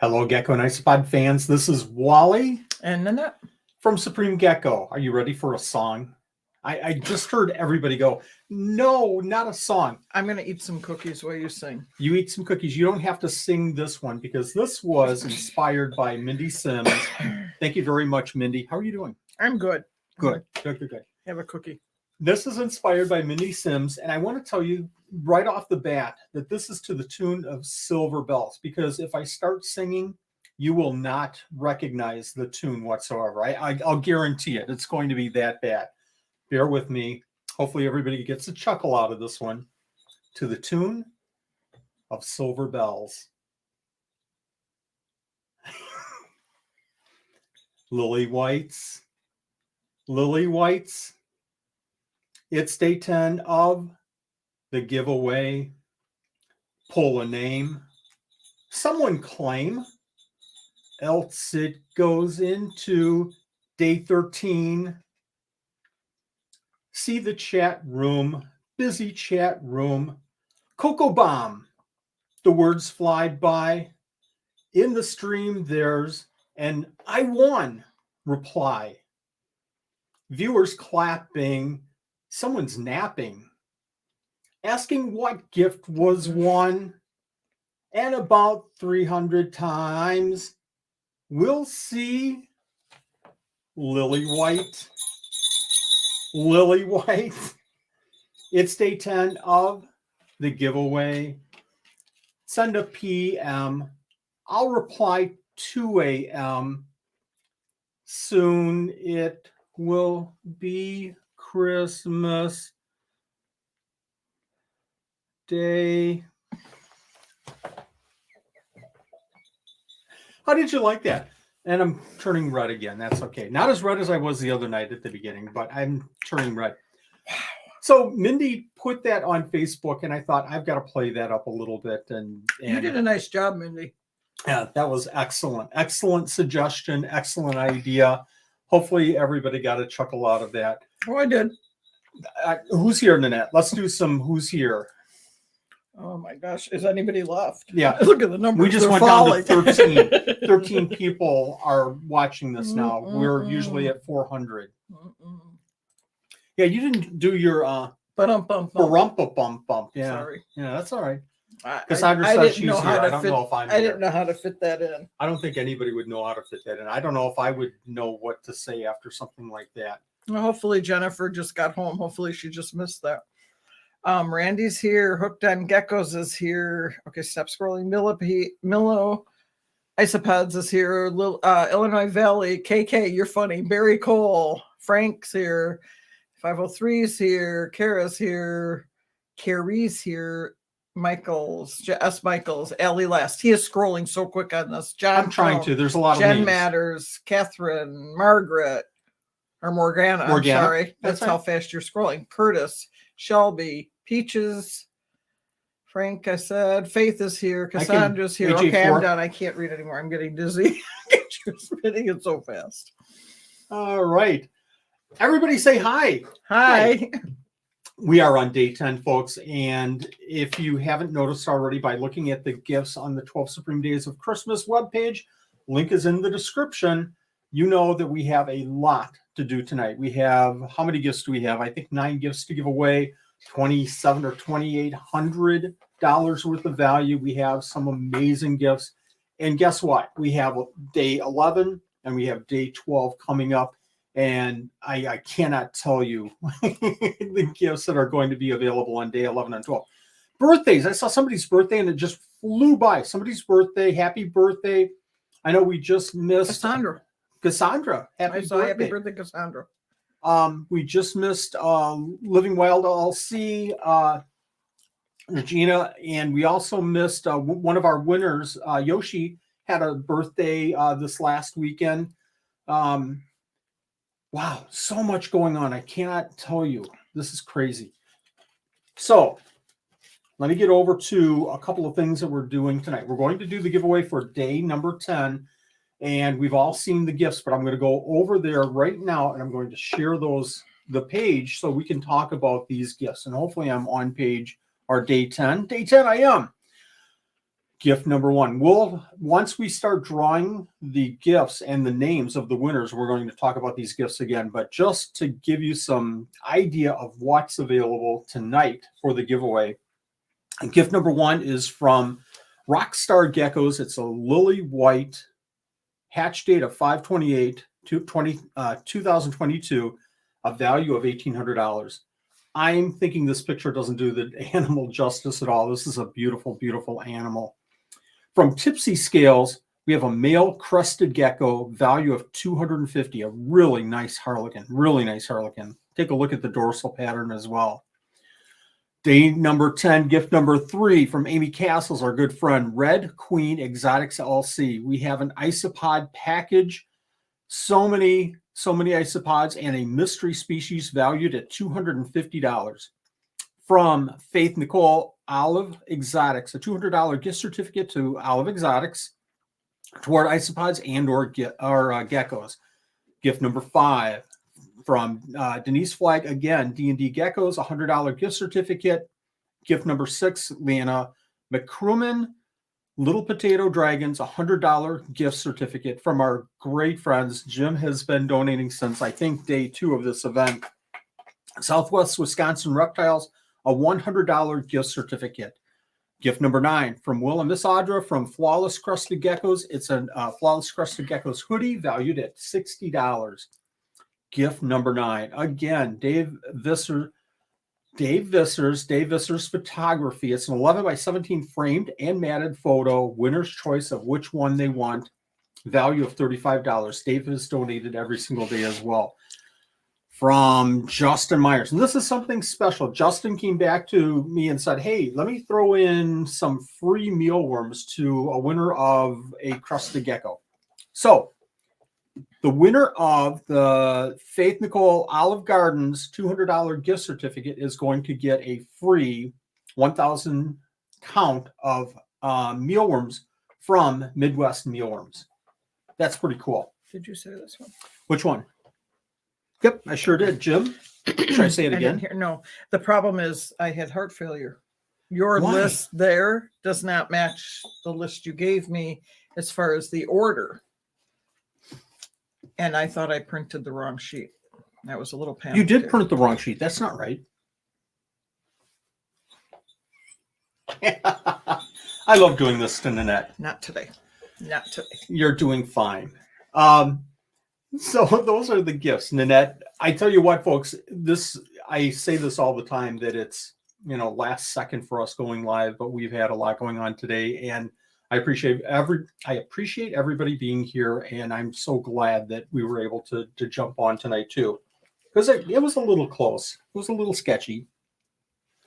Hello, Gecko and Isopod fans. This is Wally and Nanette from Supreme Gecko. Are you ready for a song? I just heard everybody go, no, not a song. I'm going to eat some cookies while you sing. You eat some cookies. You don't have to sing this one because this was inspired by Mindy Sims. Thank you very much, Mindy. How are you doing? I'm good. Good. Have a cookie. This is inspired by Mindy Sims, and I want to tell you right off the bat that this is to the tune of Silver Bells, because if I start singing, you will not recognize the tune whatsoever. I'll guarantee it. It's going to be that bad. Bear with me. Hopefully everybody gets a chuckle out of this one. To the tune of Silver Bells. Lily Whites. Lily Whites. It's day 10 of the giveaway. Pull a name. Someone claim. Else it goes into day 13. See the chat room. Busy chat room. Cocoa Bomb. The words fly by. In the stream there's an I won reply. Viewers clapping. Someone's napping. Asking what gift was won. And about 300 times we'll see Lily White. Lily White. It's day 10 of the giveaway. Send a PM. I'll reply 2 a.m. Soon it will be Christmas Day. How did you like that? And I'm turning red again. That's okay. Not as red as I was the other night at the beginning, but I'm turning red. So Mindy put that on Facebook, and I thought I've got to play that up a little bit. And you did a nice job, Mindy. Yeah, that was excellent. Excellent suggestion. Excellent idea. Hopefully everybody got a chuckle out of that. Oh, I did. Who's here, Nanette? Let's do some who's here. Oh my gosh, is anybody left? Yeah. Look at the numbers. We just went down to 13. 13 people are watching this now. We're usually at 400. Yeah, you didn't do your bump. Yeah. Sorry. Yeah, that's all right. Cassandra says she's here. I don't know if I'm I didn't know how to fit that in. I don't think anybody would know how to fit that in. I don't know if I would know what to say after something like that. Well, hopefully Jennifer just got home. Hopefully she just missed that. Randy's here. Hooked on Geckos is here. Okay, stop scrolling. Millo Isopods is here. Illinois Valley. KK, you're funny. Barry Cole. Frank's here. 503's here. Kara's here. Carrie's here. Michaels. S. Michaels. Allie Last. He is scrolling so quick on this. John. I'm trying to. There's a lot of Jen names. Matters. Catherine. Margaret. Or Morgana. I'm sorry. That's how fast you're scrolling. Curtis. Shelby. Peaches, Frank, I said. Faith is here. Cassandra's here. Okay, I'm done. I can't read anymore. I'm getting dizzy. You're spinning it so fast. All right. Everybody say hi. Hi. We are on day 10, folks. And if you haven't noticed already by looking at the gifts on the 12 Supreme Days of Christmas webpage, link is in the description. You know that we have a lot to do tonight. We have, how many gifts do we have? I think 9 gifts to give away. $2,700 or $2,800 worth of value. We have some amazing gifts. And guess what? We have day 11 and we have day 12 coming up. And I cannot tell you the gifts that are going to be available on day 11 and 12. Birthdays. I saw somebody's birthday and it just flew by. Somebody's birthday. Happy birthday. I know we just missed Cassandra. Happy birthday, Cassandra. We just missed Living Wild LC, Regina, and we also missed one of our winners. Yoshi had a birthday this last weekend. Wow, so much going on. I cannot tell you. This is crazy. So let me get over to a couple of things that we're doing tonight. We're going to do the giveaway for day number 10. And we've all seen the gifts, but I'm going to go over there right now and I'm going to share the page so we can talk about these gifts. And hopefully I'm on page or day 10. Day 10 I am. Gift number one. Once we start drawing the gifts and the names of the winners, we're going to talk about these gifts again. But just to give you some idea of what's available tonight for the giveaway, gift number one is from Rockstar Geckos. It's a Lily White, hatch date of 5/28/2022, a value of $1,800. I'm thinking this picture doesn't do the animal justice at all. This is a beautiful, beautiful animal. From Tipsy Scales, we have a male crested gecko, value of $250, a really nice harlequin, really nice harlequin. Take a look at the dorsal pattern as well. Day number 10, gift number 3 from Amy Castles, our good friend, Red Queen Exotics LC. We have an isopod package, so many isopods, and a mystery species valued at $250. From Faith Nicole, Olive Exotics, a $200 gift certificate to Olive Exotics toward isopods and or geckos. Gift number 5 from Denise Flagg, again, D&D Geckos, $100 gift certificate. Gift number 6, Leanna, McCrummen, Little Potato Dragons, $100 gift certificate from our great friends. Jim has been donating since, I think, day 2 of this event. Southwest Wisconsin Reptiles, a $100 gift certificate. Gift number 9 from Will and Miss Audra from Flawless Crested Geckos. It's a Flawless Crested Geckos hoodie valued at $60. Gift number 9, again, Dave Visser's photography. It's an 11x17 framed and matted photo. Winner's choice of which one they want. Value of $35. Dave has donated every single day as well. From Justin Myers, and this is something special. Justin came back to me and said, hey, let me throw in some free mealworms to a winner of a Crested Gecko. So the winner of the Faith Nicole Olive Gardens $200 gift certificate is going to get a free 1,000 count of mealworms from Midwest Mealworms. That's pretty cool. Did you say this one? Which one? Yep, I sure did. Jim, should I say it again? No, the problem is I had heart failure. Your Why? list there does not match the list you gave me as far as the order. And I thought I printed the wrong sheet. That was a little panic. You did print the wrong sheet. That's not right. I love doing this to Nanette. Not today. Not today. You're doing fine. So those are the gifts, Nanette. I tell you what, folks, I say this all the time that it's, last second for us going live, but we've had a lot going on today, and I appreciate everybody being here, and I'm so glad that we were able to jump on tonight too, because it was a little close. It was a little sketchy.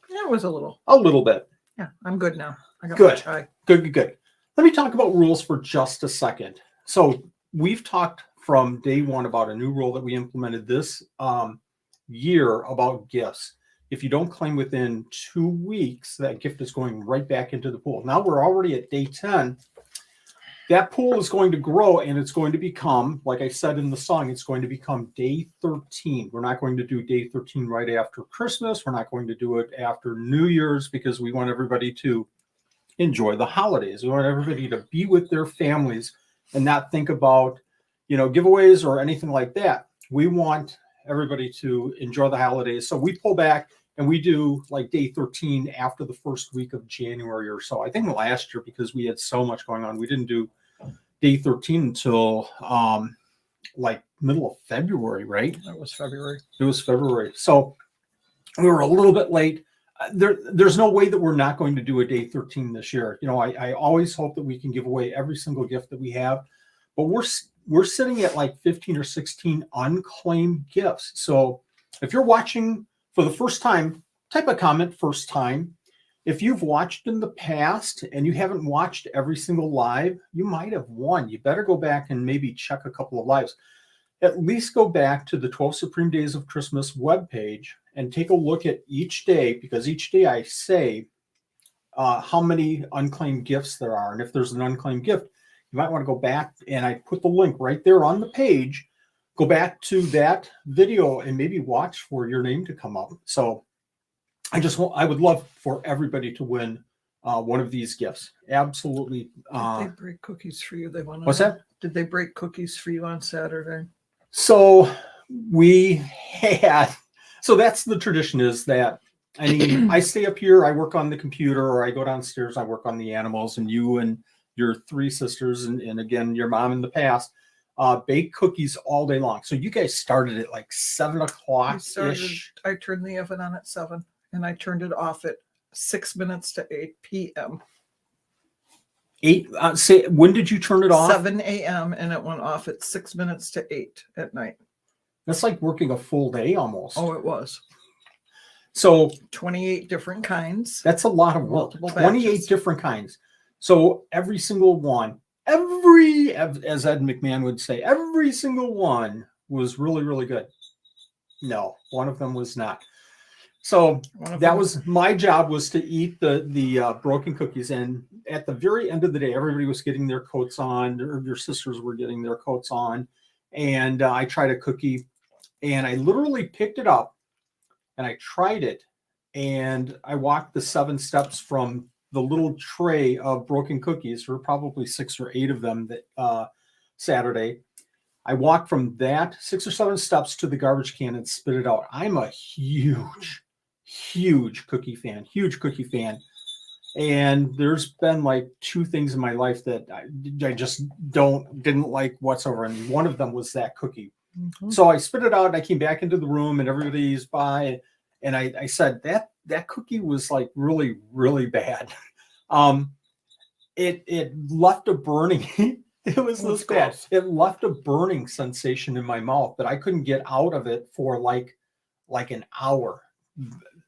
Yeah, it was a little bit. Yeah, I'm good now. I got Good. my chai. Good. Let me talk about rules for just a second. So we've talked from day one about a new rule that we implemented this year about gifts. If you don't claim within 2 weeks, that gift is going right back into the pool. Now we're already at day 10. That pool is going to grow, and it's going to become, like I said in the song, it's going to become day 13. We're not going to do day 13 right after Christmas. We're not going to do it after New Year's, because we want everybody to enjoy the holidays. We want everybody to be with their families and not think about, giveaways or anything like that. We want everybody to enjoy the holidays. So we pull back and we do like day 13 after the first week of January or so. I think last year, because we had so much going on, we didn't do day 13 until like middle of February, right? That was February. It was February. So we were a little bit late. There's no way that we're not going to do a day 13 this year. I always hope that we can give away every single gift that we have, but we're sitting at like 15 or 16 unclaimed gifts. So if you're watching for the first time, type a comment first time. If you've watched in the past and you haven't watched every single live, you might have won. You better go back and maybe check a couple of lives. At least go back to the 12 Supreme Days of Christmas webpage and take a look at each day, because each day I say how many unclaimed gifts there are. And if there's an unclaimed gift, you might want to go back, and I put the link right there on the page. Go back to that video and maybe watch for your name to come up. So I would love for everybody to win one of these gifts. Absolutely. Did they break cookies for you? They want. What's that? Did they break cookies for you on Saturday? So we had, so that's the tradition, is that, I mean, I stay up here, I work on the computer, or I go downstairs, I work on the animals, and you and your 3 sisters, and again, your mom in the past, bake cookies all day long. So you guys started at like 7 o'clock ish. I turned the oven on at 7 and I turned it off at 6 minutes to 8 p.m. 8, say, when did you turn it off? 7 a.m. and it went off at 6 minutes to 8 at night. That's like working a full day almost. Oh, it was. So 28 different kinds. that's a lot of work. Multiple 28 batches. different kinds. So every single one, as Ed McMahon would say, every single one was really, really good. No, one of them was not. So that was my job, was to eat the broken cookies. And at the very end of the day, everybody was getting their coats on, or your sisters were getting their coats on. And I tried a cookie, and I literally picked it up and I tried it. And I walked the 7 steps from the little tray of broken cookies. There were probably 6 or 8 of them that Saturday. I walked from that 6 or 7 steps to the garbage can and spit it out. I'm a huge cookie fan, And there's been like 2 things in my life that I just didn't like whatsoever. And one of them was that cookie. Mm-hmm. So I spit it out and I came back into the room and everybody's by. And I said that cookie was like really, really bad. It left a burning. It was this bad. It left a burning sensation in my mouth that I couldn't get out of it for like an hour.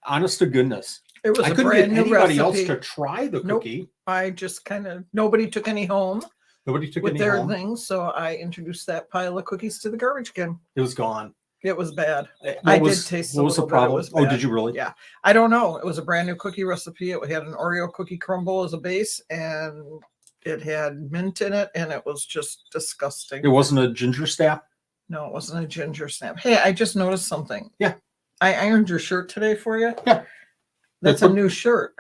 Honest to goodness. It was I couldn't get anybody else to try the cookie. Nope. I just nobody took any home. Nobody took with any their home. Things, so I introduced that pile of cookies to the garbage can. It was gone. It was bad. Did taste. What was the problem? Oh, did you really? Yeah. I don't know. It was a brand new cookie recipe. It had an Oreo cookie crumble as a base, and it had mint in it, and it was just disgusting. It wasn't a ginger snap? No, it wasn't a ginger snap. Hey, I just noticed something. Yeah. I ironed your shirt today for you. Yeah. That's a new shirt.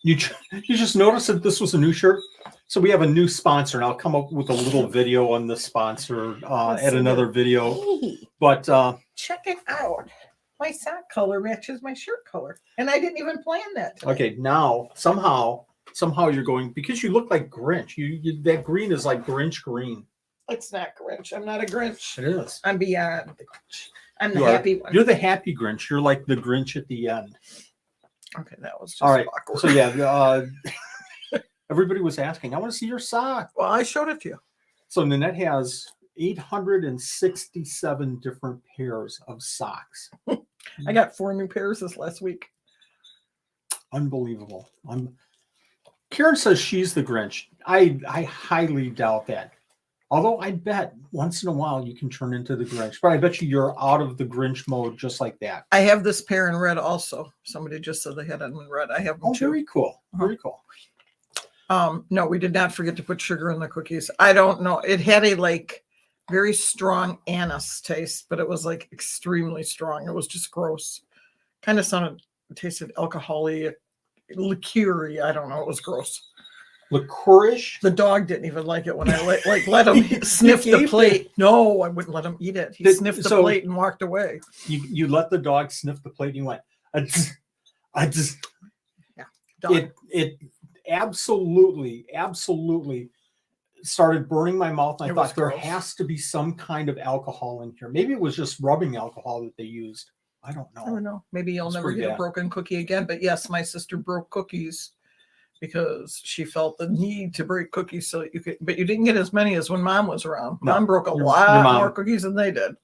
You just noticed that this was a new shirt? So we have a new sponsor, and I'll come up with a little video on the sponsor at another video. Hey, but check it out. My sock color matches my shirt color. And I didn't even plan that today. Okay, now somehow you're going, because you look like Grinch. You that green is like Grinch green. It's not Grinch. I'm not a Grinch. It is. I'm beyond the Grinch. I'm the happy one. You're the happy Grinch. You're like the Grinch at the end. Okay, that was just all right. awkward. So yeah, everybody was asking, I want to see your sock. Well, I showed it to you. So Nanette has 867 different pairs of socks. I got 4 new pairs this last week. Unbelievable. Karen says she's the Grinch. I highly doubt that. Although I bet once in a while you can turn into the Grinch. But I bet you're out of the Grinch mode just like that. I have this pair in red also. Somebody just said they had it in red. I have them too. Very cool. Very cool. No, we did not forget to put sugar in the cookies. I don't know. It had a like very strong anise taste, but it was like extremely strong. It was just gross. Kind of tasted alcohol-y, liqueur-y. I don't know. It was gross. Liqueurish? The dog didn't even like it when I let him sniff the plate. No, I wouldn't let him eat it. He sniffed the plate and walked away. You let the dog sniff the plate and you went, I just dog. It absolutely started burning my mouth. And I thought there has to be some kind of alcohol in here. Maybe it was just rubbing alcohol that they used. I don't know. Maybe you'll never get a broken cookie again. But yes, my sister broke cookies because she felt the need to break cookies so you could, but you didn't get as many as when Mom was around. Mom broke a lot more cookies than they did.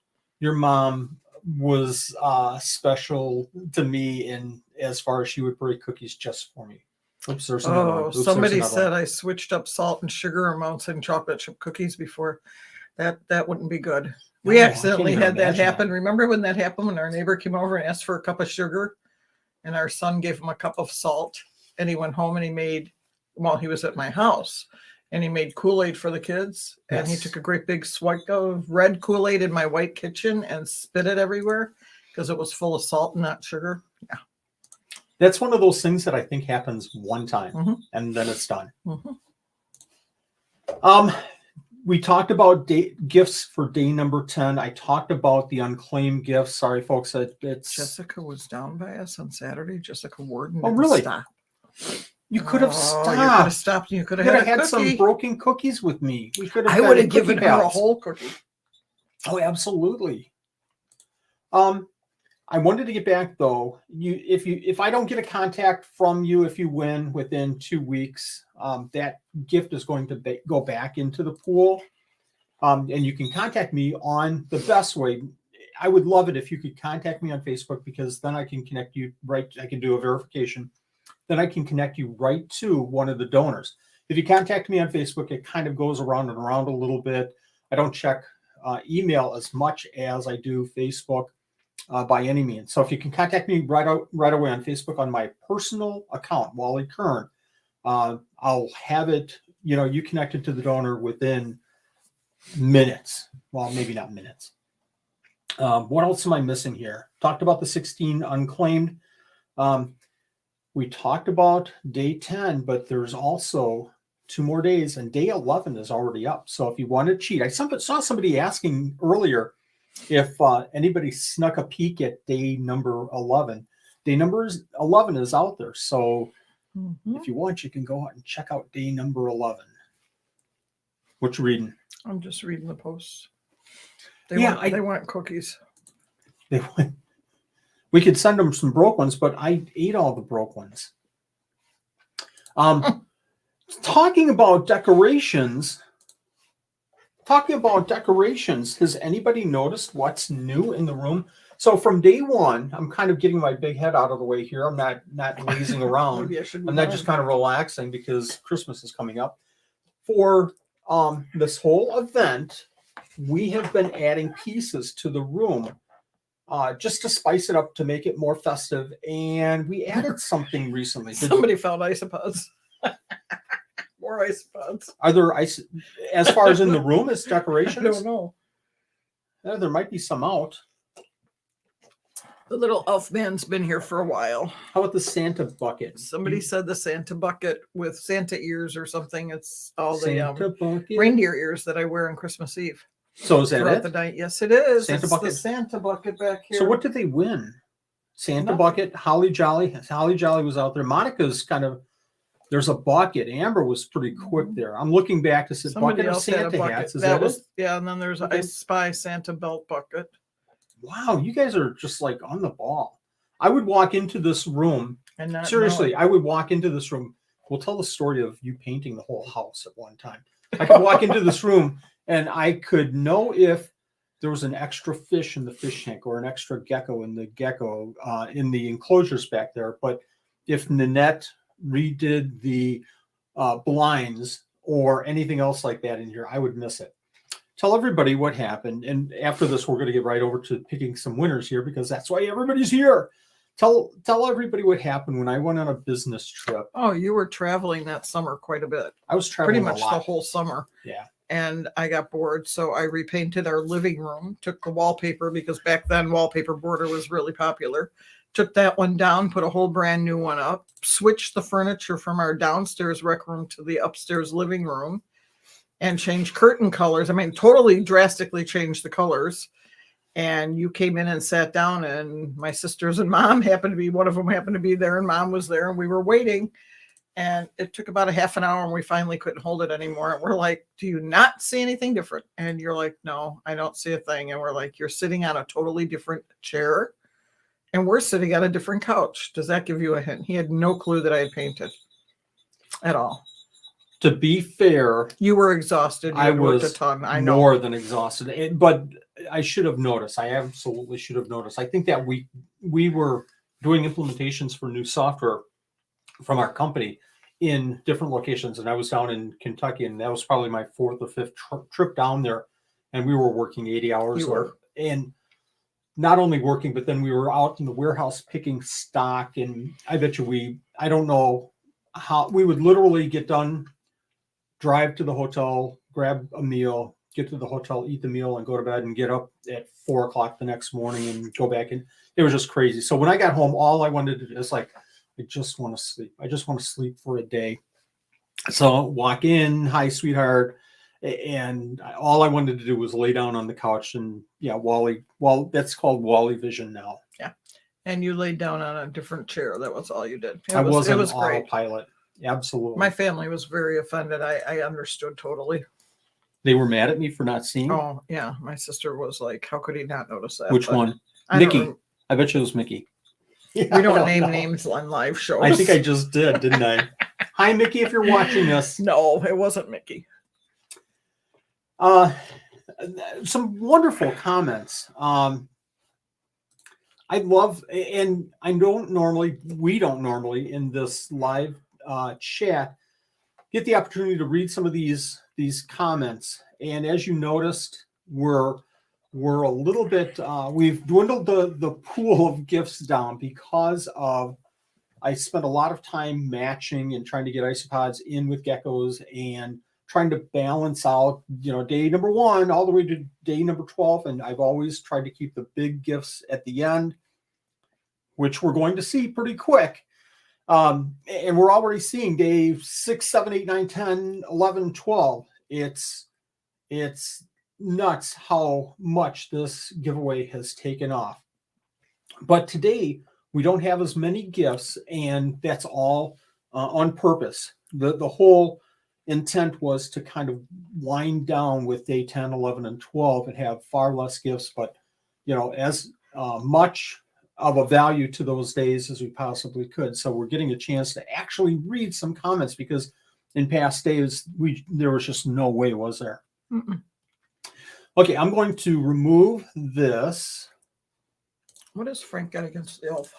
Your mom was special to me in as far as she would break cookies just for me. Oops, there's another one. Oops, somebody said I switched up salt and sugar amounts in chocolate chip cookies before. That wouldn't be good. We accidentally had that happen. Remember when that happened, when our neighbor came over and asked for a cup of sugar and our son gave him a cup of salt, and he went home and he made, while he was at my house, and he made Kool-Aid for the kids. Yes. And he took a great big swig of red Kool-Aid in my white kitchen and spit it everywhere because it was full of salt and not sugar. Yeah. That's one of those things that I think happens one time Mhm. and then it's done. Mhm. We talked about gifts for day number 10. I talked about the unclaimed gifts. Sorry, folks. It's Jessica was down by us on Saturday. Jessica Warden Oh, didn't really? stop. You could have You could stopped. have stopped and you could You have could have had a had some cookie. broken cookies with me. We could have. I would have cookie given her a pals. whole cookie. Oh, absolutely. I wanted to get back though. If I don't get a contact from you, if you win within 2 weeks, that gift is going to go back into the pool. And you can contact me on the best way. I would love it if you could contact me on Facebook, because then I can connect you right. I can do a verification. Then I can connect you right to one of the donors. If you contact me on Facebook, it kind of goes around and around a little bit. I don't check email as much as I do Facebook by any means. So if you can contact me right away on Facebook on my personal account, Wally Kern, I'll have it, you connected to the donor within minutes. Well, maybe not minutes. What else am I missing here? Talked about the 16 unclaimed. We talked about day 10, but there's also 2 more days, and day 11 is already up. So if you want to cheat, I saw somebody asking earlier if anybody snuck a peek at day number 11. Day number 11 is out there. So if you want, you can go out and check out day number 11. What you reading? I'm just reading the posts. They want cookies. We could send them some broke ones, but I ate all the broke ones. Talking about decorations, has anybody noticed what's new in the room? So from day one, I'm kind of getting my big head out of the way here. I'm not lazing around. I'm not just kind of relaxing because Christmas is coming up. For this whole event, we have been adding pieces to the room just to spice it up, to make it more festive. And we added something recently. Somebody found isopods. More isopods. Are there as far as in the room as decorations? I don't know. Yeah, there might be some out. The little elf man's been here for a while. How about the Santa bucket? Somebody said the Santa bucket with Santa ears or something. It's all Santa the reindeer ears that I wear on Christmas Eve. So is that throughout it? the night? Yes, it is. Santa it's bucket. The Santa bucket back here. So what did they win? Santa Nothing. bucket, Holly Jolly. Holly Jolly was out there. Monica's kind of. There's a bucket. Amber was pretty quick there. I'm looking back to see bucket of Santa hats. Is that it? Yeah, and then there's Okay. I Spy Santa belt bucket. Wow, you guys are just like on the ball. I would walk into this room. And not Seriously, know I would walk into this room. We'll tell the story of you painting the whole house at one time. I could walk into this room and I could know if there was an extra fish in the fish tank or an extra gecko in the gecko in the enclosures back there. But if Nanette redid the blinds or anything else like that in here, I would miss it. Tell everybody what happened. And after this, we're going to get right over to picking some winners here, because that's why everybody's here. Tell everybody what happened when I went on a business trip. Oh, you were traveling that summer quite a bit. I was traveling pretty much a lot. the whole summer. Yeah. And I got bored, so I repainted our living room, took the wallpaper, because back then wallpaper border was really popular. Took that one down, put a whole brand new one up, switched the furniture from our downstairs rec room to the upstairs living room, and changed curtain colors. I mean, totally drastically changed the colors. And you came in and sat down, and my sisters and mom happened to be, one of them happened to be there, and mom was there, and we were waiting. And it took about a half an hour, and we finally couldn't hold it anymore. And we're like, do you not see anything different? And you're like, no, I don't see a thing. And we're like, you're sitting on a totally different chair, and we're sitting on a different couch. Does that give you a hint? He had no clue that I had painted at all. To be fair, you were exhausted. You I was worked a ton. I know. More than exhausted. But I should have noticed. I absolutely should have noticed. I think that we were doing implementations for new software from our company in different locations. And I was down in Kentucky, and that was probably my 4th or 5th trip down there. And we were working 80 hours. You were. And not only working, but then we were out in the warehouse picking stock. And I bet you I don't know how we would literally get done, drive to the hotel, grab a meal, get to the hotel, eat the meal, and go to bed, and get up at 4 o'clock the next morning and go back. And it was just crazy. So when I got home, all I wanted to do is like, I just want to sleep. I just want to sleep for a day. So walk in, hi, sweetheart. And all I wanted to do was lay down on the couch and Wally. Well, that's called Wally Vision now. Yeah. And you laid down on a different chair. That was all you did. It was great. Autopilot. Absolutely. My family was very offended. I understood totally. They were mad at me for not seeing. Oh, yeah. My sister was like, how could he not notice that? Which one? Mickey. I bet you it was Mickey. We don't name names on live shows. I think I just did, didn't I? Hi, Mickey, if you're watching us. No, it wasn't Mickey. Some wonderful comments. I love, and we don't normally in this live chat get the opportunity to read some of these comments. And as you noticed, we're a little bit, we've dwindled the pool of gifts down because I spent a lot of time matching and trying to get isopods in with geckos and trying to balance out, day number 1 all the way to day number 12. And I've always tried to keep the big gifts at the end, which we're going to see pretty quick. And we're already seeing day 6, 7, 8, 9, 10, 11, 12. It's nuts how much this giveaway has taken off. But today we don't have as many gifts, and that's all on purpose. The whole intent was to kind of wind down with day 10, 11, and 12 and have far less gifts, but as much of a value to those days as we possibly could. So we're getting a chance to actually read some comments, because in past days there was just no way, was there? Mm-mm. Okay, I'm going to remove this. What has Frank got against the elf?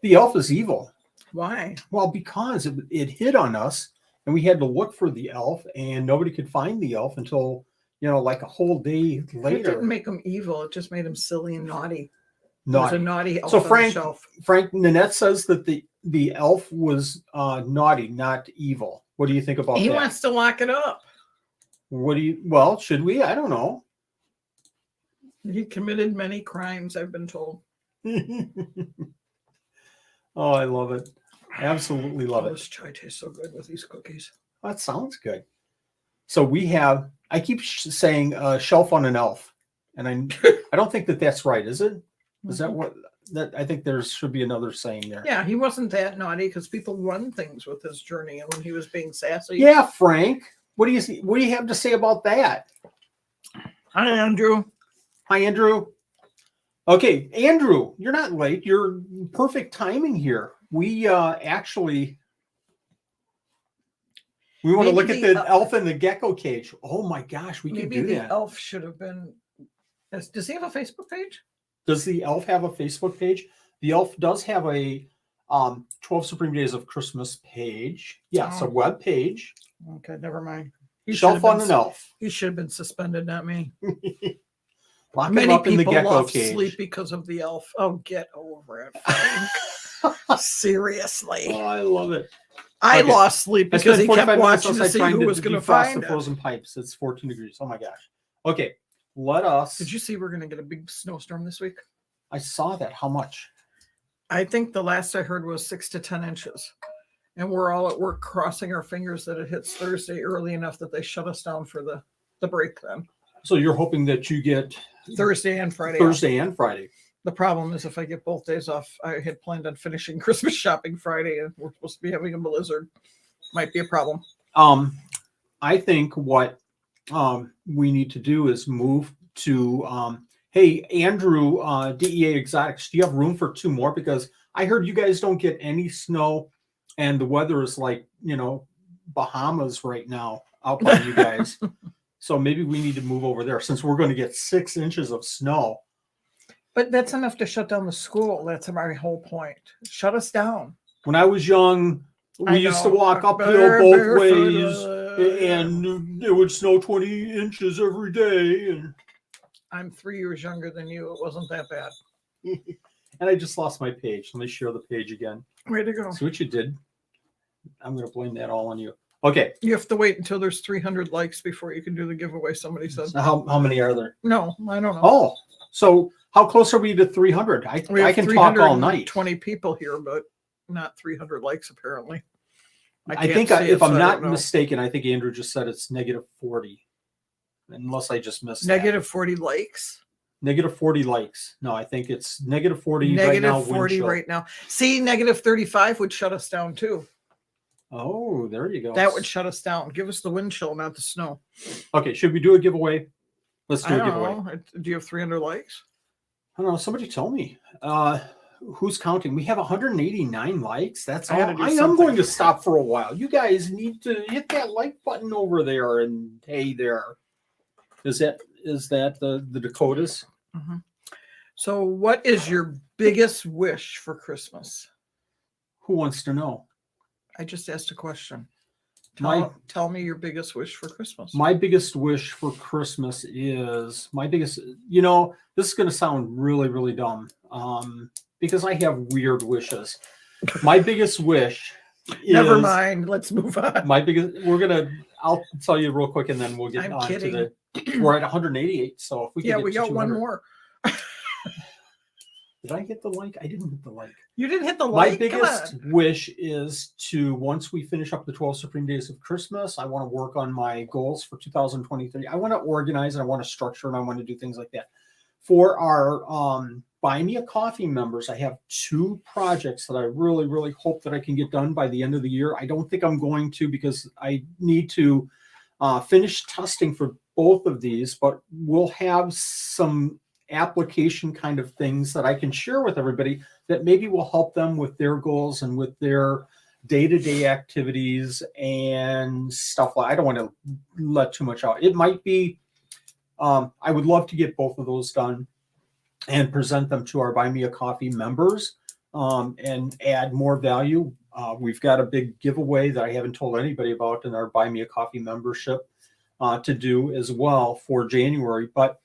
The elf is evil. Why? Well, because it hit on us, and we had to look for the elf, and nobody could find the elf until, like a whole day later. It didn't make him evil. It just made him silly and naughty. Naughty. It was a naughty elf So on the shelf. Frank Nanette says that the elf was naughty, not evil. What do you think about that? He wants to lock it up. Well, should we? I don't know. He committed many crimes, I've been told. Oh, I love it. Absolutely love it. This chai tastes so good with these cookies. That sounds good. So I keep saying shelf on an elf, and I don't think that's right, is it? Is that what I think there should be another saying there? Yeah, he wasn't that naughty because people run things with his journey, and when he was being sassy. Yeah, Frank. What do you have to say about that? Hi, Andrew. Hi, Andrew. Okay, Andrew, you're not late. You're perfect timing here. We want to look at the elf in the gecko cage. Oh my gosh, we can do that. Maybe the elf should have been. Does he have a Facebook page? Does the elf have a Facebook page? The elf does have a 12 Supreme Days of Christmas page. Yes, a web page. Okay, never mind. Shelf on an elf. He should have been suspended, not me. Lock him up in the gecko lost cage. Sleep because of the elf. Oh, get over it, Frank. Seriously. Oh, I love it. I lost sleep because he kept watching to see who was going to find the frozen pipes. It's 14 degrees. Oh my gosh. Okay, let us. Did you see we're going to get a big snowstorm this week? I saw that. How much? I think the last I heard was 6 to 10 inches. And we're all at work crossing our fingers that it hits Thursday early enough that they shut us down for the break then. So you're hoping that you get Thursday and Friday. And Friday. The problem is if I get both days off, I had planned on finishing Christmas shopping Friday, and we're supposed to be having a blizzard. Might be a problem. I think what we need to do is move to hey, Andrew, DEA Exotics, do you have room for 2 more? Because I heard you guys don't get any snow, and the weather is like, Bahamas right now out by you guys. So maybe we need to move over there since we're going to get 6 inches of snow. But that's enough to shut down the school. That's my whole point. Shut us down. When I was young, we used to walk uphill both ways, and it would snow 20 inches every day. And I'm 3 years younger than you. It wasn't that bad. And I just lost my page. Let me share the page again. Way to go. See what you did? I'm going to blame that all on you. Okay. You have to wait until there's 300 likes before you can do the giveaway, somebody said. So how many are there? No, I don't know. Oh, so how close are we to 300? I can talk all night. 20 people here, but not 300 likes apparently. I can't think see if it, so I'm I not don't know. mistaken, I think Andrew just said it's -40. Unless I just missed Negative 40 likes. that. -40 likes. No, I think it's -40 right Negative now. 40 wind right now. See, negative 35 would shut us down too. Oh, there you go. That would shut us down. Give us the wind chill, not the snow. Okay, should we do a giveaway? Let's do I a don't giveaway. know. Do you have 300 likes? I don't know. Somebody tell me. Who's counting? We have 189 likes. That's I all. gotta do I am something. going to stop for a while. You guys need to hit that like button over there. And hey there. Is that the Dakotas? Mm-hmm. So what is your biggest wish for Christmas? Who wants to know? I just asked a question. Tell me your biggest wish for Christmas. My biggest wish for Christmas is this is going to sound really, really dumb because I have weird wishes. My biggest wish is... Never mind. Let's move on. I'll tell you real quick and then we'll get on to the... We're at 188, so if we can get we to got 200. one more. Did I hit the like? I didn't hit the like. You didn't hit the My like? biggest wish is to, once we finish up the 12 Supreme Days of Christmas, I want to work on my goals for 2023. I want to organize and I want to structure and I want to do things like that. For our Buy Me a Coffee members, I have 2 projects that I really, really hope that I can get done by the end of the year. I don't think I'm going to because I need to finish testing for both of these, but we'll have some application kind of things that I can share with everybody that maybe will help them with their goals and with their day-to-day activities and stuff. I don't want to let too much out. It might be, I would love to get both of those done and present them to our Buy Me a Coffee members and add more value. We've got a big giveaway that I haven't told anybody about in our Buy Me a Coffee membership to do as well for January, but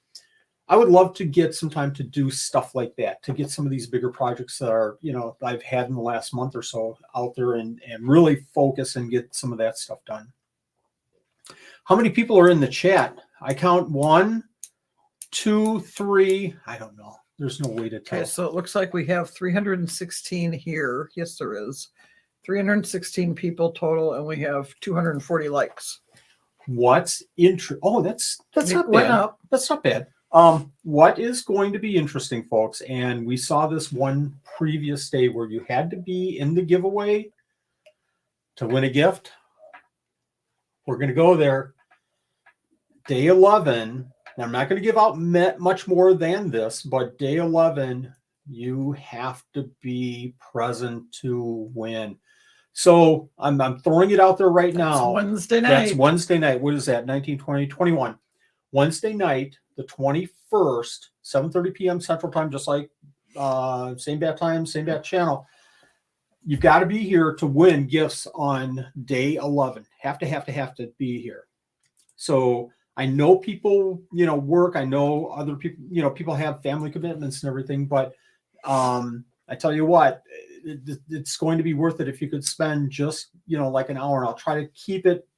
I would love to get some time to do stuff like that, to get some of these bigger projects that are, I've had in the last month or so out there and really focus and get some of that stuff done. How many people are in the chat? I count 1, 2, 3. I don't know. There's no way to tell. Okay, so it looks like we have 316 here. Yes, there is. 316 people total, and we have 240 likes. What's interesting? Oh, that's not Went bad. up. That's not bad. What is going to be interesting, folks, and we saw this one previous day where you had to be in the giveaway to win a gift. We're going to go there. Day 11. Now, I'm not going to give out much more than this, but day 11, you have to be present to win. So I'm throwing it out there right now. Wednesday night. That's Wednesday night. What is that? 19, 20, 21. Wednesday night, the 21st, 7:30 p.m. Central Time, just like same bat time, same bat channel. You've got to be here to win gifts on day 11. Have to be here. So I know people, work. I know other people, people have family commitments and everything. But I tell you what, it's going to be worth it if you could spend just, like an hour. And I'll try to keep it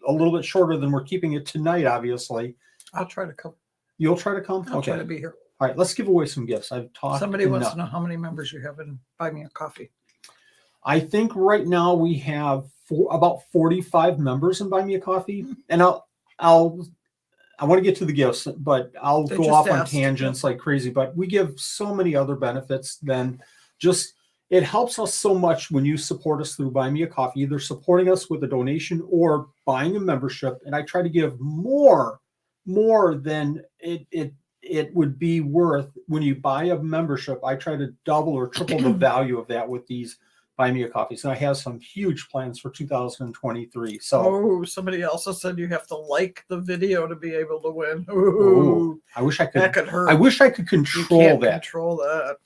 a little bit shorter than we're keeping it tonight, obviously. I'll try to come. You'll try to come? I'll try to be here. All right, let's give away some gifts. I've talked. Somebody wants to know how many members you have in Buy Me a Coffee. I think right now we have about 45 members in Buy Me a Coffee. And I want to get to the gifts, but I'll go off on tangents like crazy. But we give so many other benefits than just, it helps us so much when you support us through Buy Me a Coffee, either supporting us with a donation or buying a membership. And I try to give more than it would be worth when you buy a membership. I try to double or triple the value of that with these Buy Me a Coffees. And I have some huge plans for 2023. So somebody also said you have to like the video to be able to win. Ooh, I wish I could. That could hurt. I wish I could control you can't that. Control that.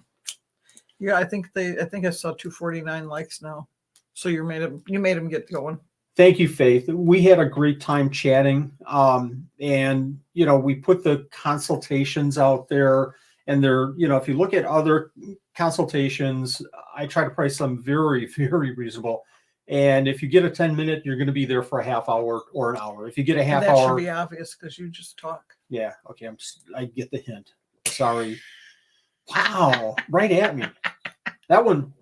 Yeah, I think I saw 249 likes now. So you made them get going. Thank you, Faith. We had a great time chatting. And we put the consultations out there, and they're, if you look at other consultations, I try to price them very, very reasonable. And if you get a 10-minute, you're going to be there for a half hour or an hour. If you get a half hour, that should be obvious because you just talk. Yeah. Okay. I get the hint. Sorry. Wow. Right at me. That one.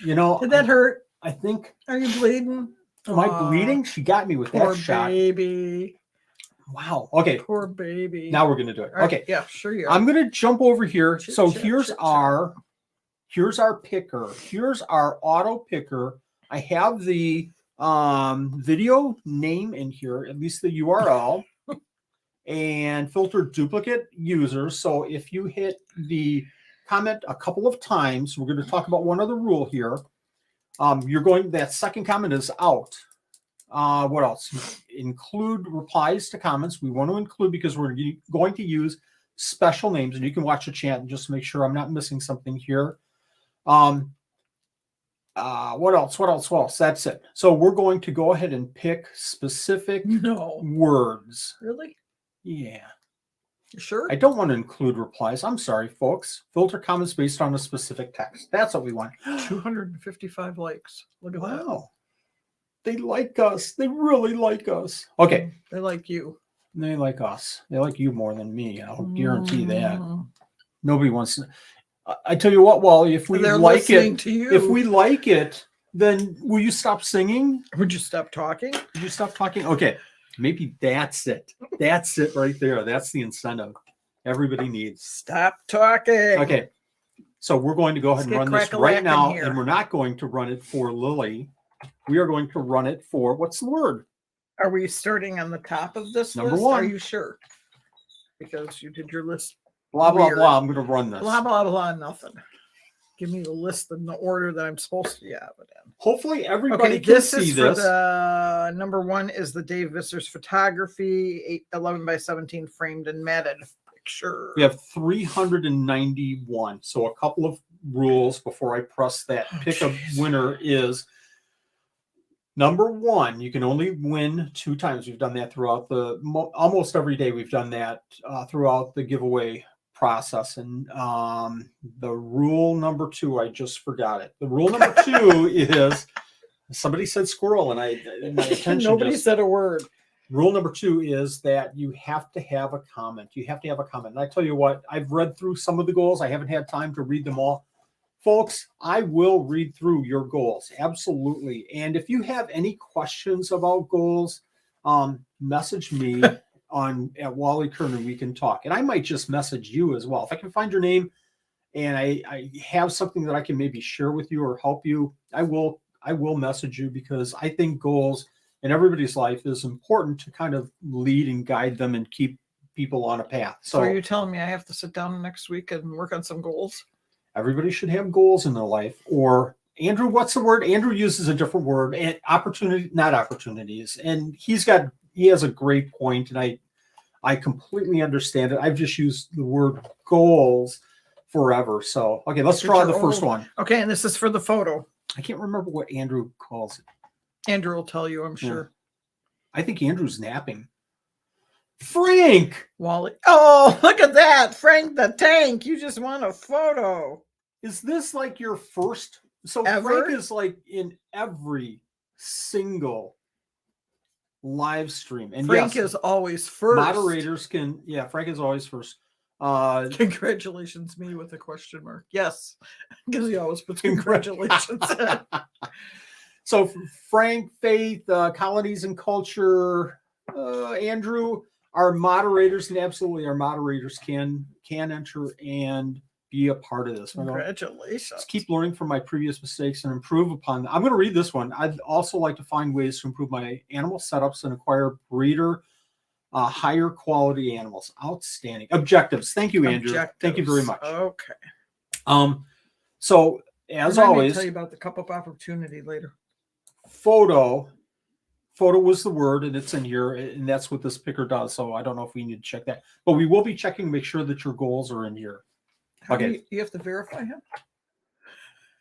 You know, Did that hurt? I think. Are you bleeding? Am I bleeding? She got me with Poor that shot. baby. Wow. Okay. Poor baby. Now we're gonna do it. All right, Okay. yeah, sure you are. I'm gonna jump over here. Chit, So chat, here's chit, our picker. Here's our auto picker. I have the video name in here, at least the URL, and filter duplicate users. So if you hit the comment a couple of times, we're going to talk about one other rule here. That second comment is out. What else? Include replies to comments. We want to include because we're going to use special names, and you can watch the chat and just make sure I'm not missing something here. What else? That's it. So we're going to go ahead and pick specific words. Really? Yeah. You sure? I don't want to include replies. I'm sorry, folks. Filter comments based on a specific text. That's what we want. 255 likes. Look at that. Wow. They like us. They really like us. Okay. They like you. They like us. They like you more than me. I'll guarantee that. Nobody wants to. I tell you what, Wally, if we like it, then will you stop singing? Would you stop talking? Would you stop talking? Okay. Maybe that's it. That's it right there. That's the incentive everybody needs. Stop talking. Okay. So we're going to go ahead and run this right now, and we're not going to run it for Lily. We are going to run it for, what's the word? Are we starting on the top of this Number list? one. Are you sure? Because you did your list. Blah, blah, blah. I'm going to run this. Blah, blah, blah, nothing. Give me the list in the order that I'm supposed to have it in. Hopefully everybody can see this. For the number one is the Dave Visser's photography, 11x17 framed and matted picture. We have 391. So a couple of rules before I press that pick a winner is number one, you can only win 2 times. We've done that throughout almost every day. We've done that throughout the giveaway process. And the rule number 2, I just forgot it. The rule number 2 is, somebody said squirrel, and my attention nobody said a word. Rule number 2 is that you have to have a comment. You have to have a comment. And I tell you what, I've read through some of the goals. I haven't had time to read them all. Folks, I will read through your goals. Absolutely. And if you have any questions about goals, message me at Wally Kernan. We can talk. And I might just message you as well. If I can find your name and I have something that I can maybe share with you or help you, I will message you, because I think goals in everybody's life is important to kind of lead and guide them and keep people on a path. So are you telling me I have to sit down next week and work on some goals? Everybody should have goals in their life. Or Andrew, what's the word? Andrew uses a different word, and not opportunities. And he has a great point, and I completely understand it. I've just used the word goals forever. So, okay, let's draw the first one. Okay, and this is for the photo. I can't remember what Andrew calls it. Andrew will tell you, I'm sure. I think Andrew's napping. Frank! Wally. Oh, look at that. Frank the Tank. You just want a photo. Is this like your first? So Ever? Frank is like in every single live stream. And Frank yes, is always first. Moderators can, Frank is always first. Congratulations, me with a question mark. Yes, because he always puts congratulations. So Frank, Faith, Colonies and Culture, Andrew, our moderators, and absolutely our moderators can enter and be a part of this. Congratulations. Let's keep learning from my previous mistakes and improve upon them. I'm going to read this one. I'd also like to find ways to improve my animal setups and acquire breeder, higher quality animals. Outstanding. Objectives. Thank you, Andrew. Objectives. Thank you very much. Okay. So as always, I'll tell you about the cup up opportunity later. Photo was the word, and it's in here, and that's what this picker does. So I don't know if we need to check that, but we will be checking to make sure that your goals are in here. Okay. You have to verify him?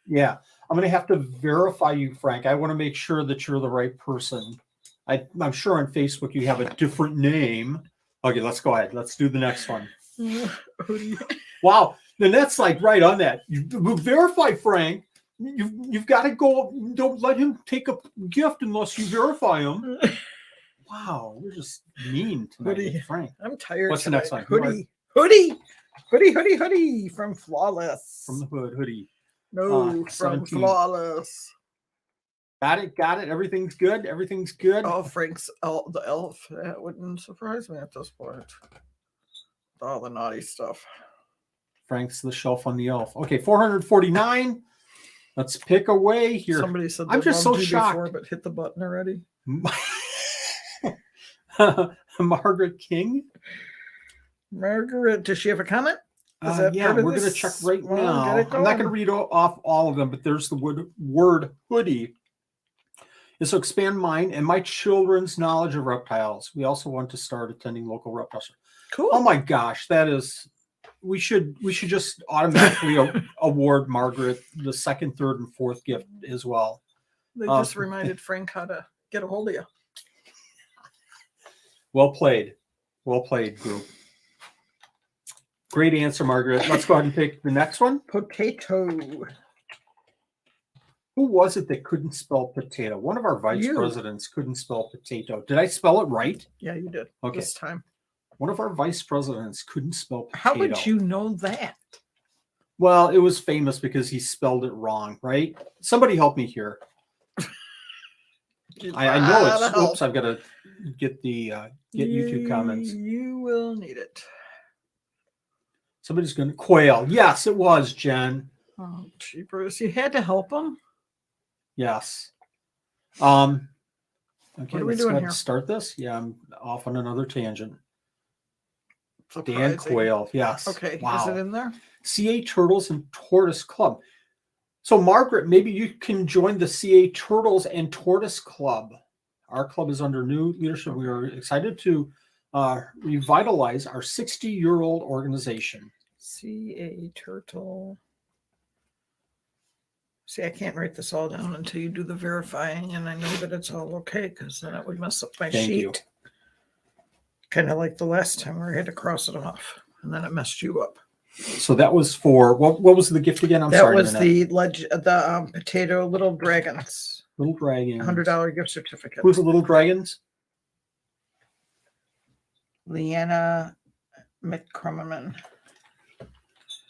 Yeah, I'm going to have to verify you, Frank. I want to make sure that you're the right person. I'm sure on Facebook you have a different name. Okay, let's go ahead. Let's do the next one. Wow, then that's like right on that. You verify Frank. You've got to go. Don't let him take a gift unless you verify him. Wow, we're just mean tonight, Frank. I'm tired. What's tonight. the next one? Hoodie from Flawless. From the hood, hoodie. No, from 17. Flawless. Got it. Everything's good. Oh, Frank's the elf. That wouldn't surprise me at this point. All the naughty stuff. Frank's the shelf on the elf. Okay, 449. Let's pick away here. Somebody said I'm they just so loved you shocked. before, but hit the button already. Margaret King. Margaret, does she have a comment? Yeah, we're going to check right now. I'm not going to read off all of them, but there's the word hoodie. Is to expand mine and my children's knowledge of reptiles. We also want to start attending local reptile stores. Cool. Oh my gosh, that is. We should just automatically award Margaret the second, third, and fourth gift as well. They just reminded Frank how to get a hold of you. Well played, group. Great answer, Margaret. Let's go ahead and pick the next one. Potato. Who was it that couldn't spell potato? One of our vice presidents couldn't spell potato. Did I spell it right? Yeah, you did. Okay. This time. One of our vice presidents couldn't spell potato. How would you know that? Well, it was famous because he spelled it wrong, right? Somebody help me here. I know it's. Oops, I've got to get the get YouTube comments. You will need it. Somebody's going to quail. Yes, it was Jen. Oh, Bruce, you had to help him. Yes. Okay, what are we doing here? Start this. Yeah, I'm off on another tangent. Surprising. Dan Quayle. Yes. Okay. Wow. Is it in there? CA Turtles and Tortoise Club. So, Margaret, maybe you can join the CA Turtles and Tortoise Club. Our club is under new leadership. We are excited to revitalize our 60-year-old organization. CA Turtle. See, I can't write this all down until you do the verifying, and I know that it's all okay because then it would mess up my sheet. Kind of like the last time where I had to cross it off, and then it messed you up. So that was for what was the gift again? That was the potato little dragons. Little dragons. $100 gift certificate. Who's the little dragons? Leanna McCrummen.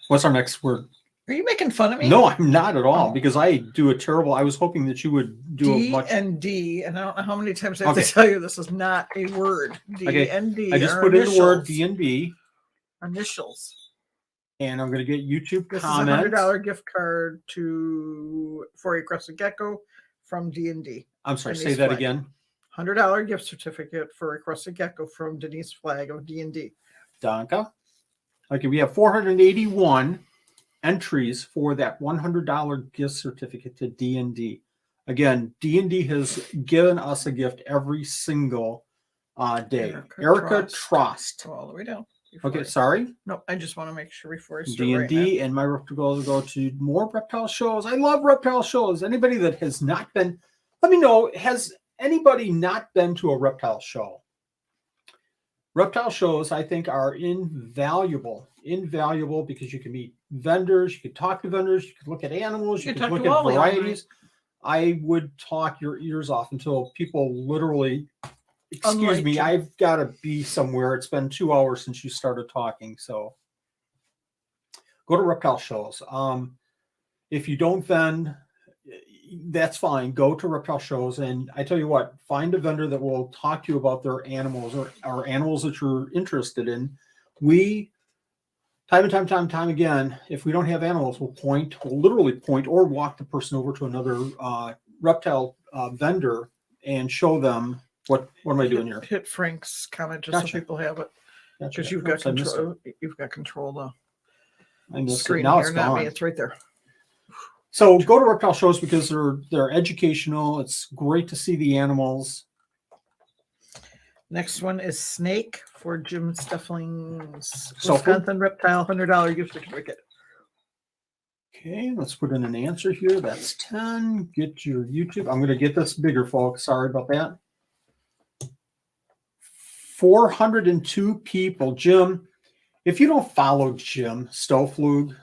What's our next word? Are you making fun of me? No, I'm not at all, because I do a terrible. I was hoping that you would do a much. D&D, and I don't know how many times I have to tell you this is not a word. D&D. I just put in the word D&D. Initials. And I'm going to get YouTube this comments. This is a $100 gift card for a Crested Gecko from D&D. I'm sorry, say that again. $100 gift certificate for a Crested Gecko from Denise Flagg of D&D. Danka. Okay, we have 481 entries for that $100 gift certificate to D&D. Again, D&D has given us a gift every single day. Erica Trost. Go all the way down. Okay, sorry. No, I just want to make sure before I start. D&D and my reptile goals go to more reptile shows. I love reptile shows. Anybody that has not been, let me know, has anybody not been to a reptile show? Reptile shows, I think, are invaluable because you can meet vendors, you can talk to vendors, you can look at animals, you can look at varieties. I would talk your ears off until people literally, excuse me, I've got to be somewhere. It's been 2 hours since you started talking. So go to reptile shows. If you don't vend, that's fine. Go to reptile shows. And I tell you what, find a vendor that will talk to you about their animals or animals that you're interested in. We, time and time again, if we don't have animals, we'll literally point or walk the person over to another reptile vendor and show them what am I doing here? Hit Frank's comment just so people have it. Because you've got control. You've got control of the screen now here, not me. It's right there. So go to reptile shows because they're educational. It's great to see the animals. Next one is Snake for Jim Stelpflug's Wisconsin Reptile $100 gift certificate. Okay, let's put in an answer here. That's 10. Get your YouTube. I'm going to get this bigger, folks. Sorry about that. 402 people. Jim, if you don't follow Jim Stelpflug,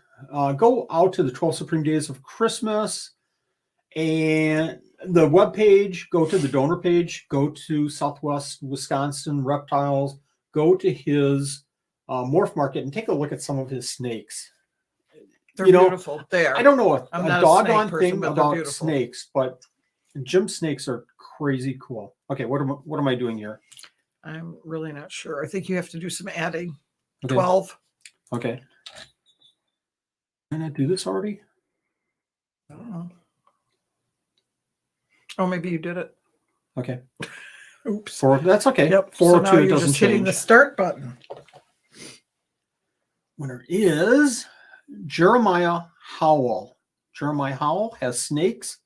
go out to the 12 Supreme Days of Christmas and the webpage, go to the donor page, go to Southwest Wisconsin Reptiles, go to his morph market and take a look at some of his snakes. They're You know, beautiful. They are. I don't know I'm a not a snake doggone person, thing but they're about beautiful. snakes, but gym snakes are crazy cool. Okay, what am I doing here? I'm really not sure. I think you have to do some adding. Okay. 12. Okay. Did I do this already? I don't know. Oh, maybe you did it. Okay. Oops. That's okay. Yep. 402, so now it you're doesn't just hitting change. the start button. Winner is Jeremiah Howell. Jeremiah Howell has snakes.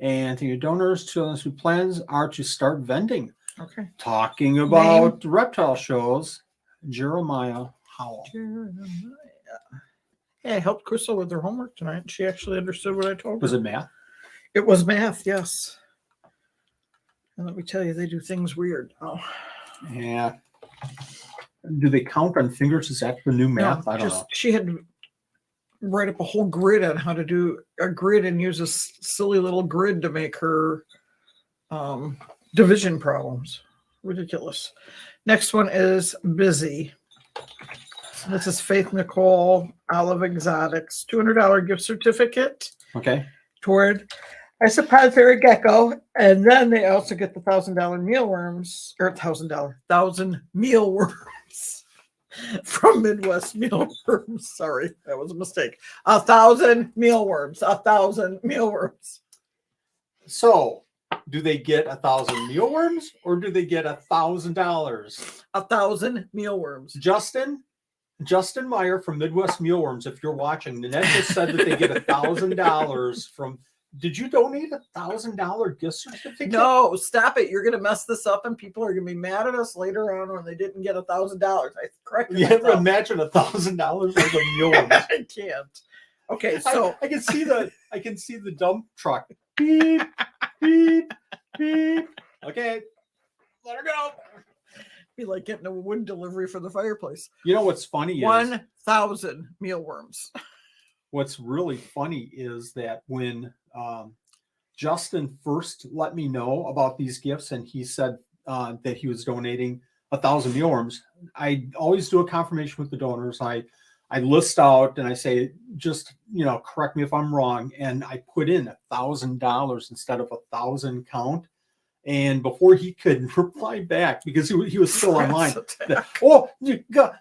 And to your donors, to those who plans are to start vending. Okay. Talking about reptile shows, Jeremiah Howell. Yeah, I helped Crystal with her homework tonight. She actually understood what I told her. Was it math? It was math, yes. And let me tell you, they do things weird. Oh. Yeah. Do they count on fingers? Is that the new math? No, I don't know. She had to write up a whole grid on how to do a grid and use a silly little grid to make her division problems. Ridiculous. Next one is Busy. So this is Faith Nicole, Olive Exotics, $200 gift certificate. Okay. Toward Isopods or Gecko, and then they also get the $1,000 mealworms, or $1,000 mealworms from Midwest Mealworms. Sorry, that was a mistake. 1,000 mealworms. 1,000 mealworms. So, do they get 1,000 mealworms or do they get $1,000? 1,000 mealworms. Justin Meyer from Midwest Mealworms, if you're watching, Nanette just said that they get $1,000 from. Did you donate $1,000 gift certificate? No, stop it. You're going to mess this up and people are going to be mad at us later on when they didn't get $1,000. I corrected You myself. imagine $1,000 worth of mealworms. I can't. Okay, so I can see the dump truck. Beep, beep, beep. Okay, let her go. be like getting a wood delivery for the fireplace. You know what's funny is 1,000 mealworms. What's really funny is that when Justin first let me know about these gifts and he said that he was donating 1,000 mealworms, I always do a confirmation with the donors. I list out and I say, just, correct me if I'm wrong. And I put in $1,000 instead of 1,000 count. And before he could reply back, because he was still online.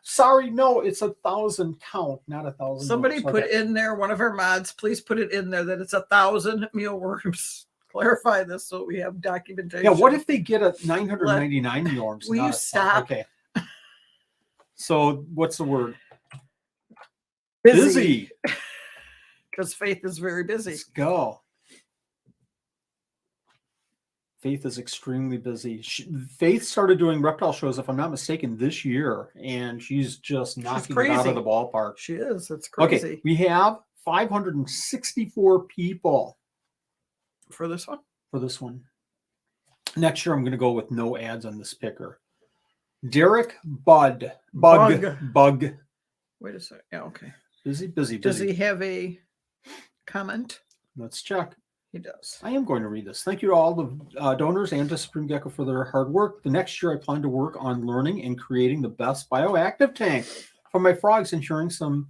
Sorry, no, it's 1,000 count, not 1,000. Somebody put in there, one of our mods, please put it in there that it's 1,000 mealworms. Clarify this so we have documentation. Yeah, what if they get a 999 mealworms? Will you stop? Okay. So what's the word? Busy. Because Faith is very busy. Let's go. Faith is extremely busy. Faith started doing reptile shows, if I'm not mistaken, this year, and she's just knocking it out of the ballpark. She is. It's crazy. Okay, we have 564 people for this one. For this one. Next year, I'm going to go with no ads on this picker. Derek Bug. Wait a second. Yeah, okay. Busy. Does he have a comment? Let's check. He does. I am going to read this. Thank you to all the donors and to Supreme Gecko for their hard work. The next year, I plan to work on learning and creating the best bioactive tank for my frogs and hearing some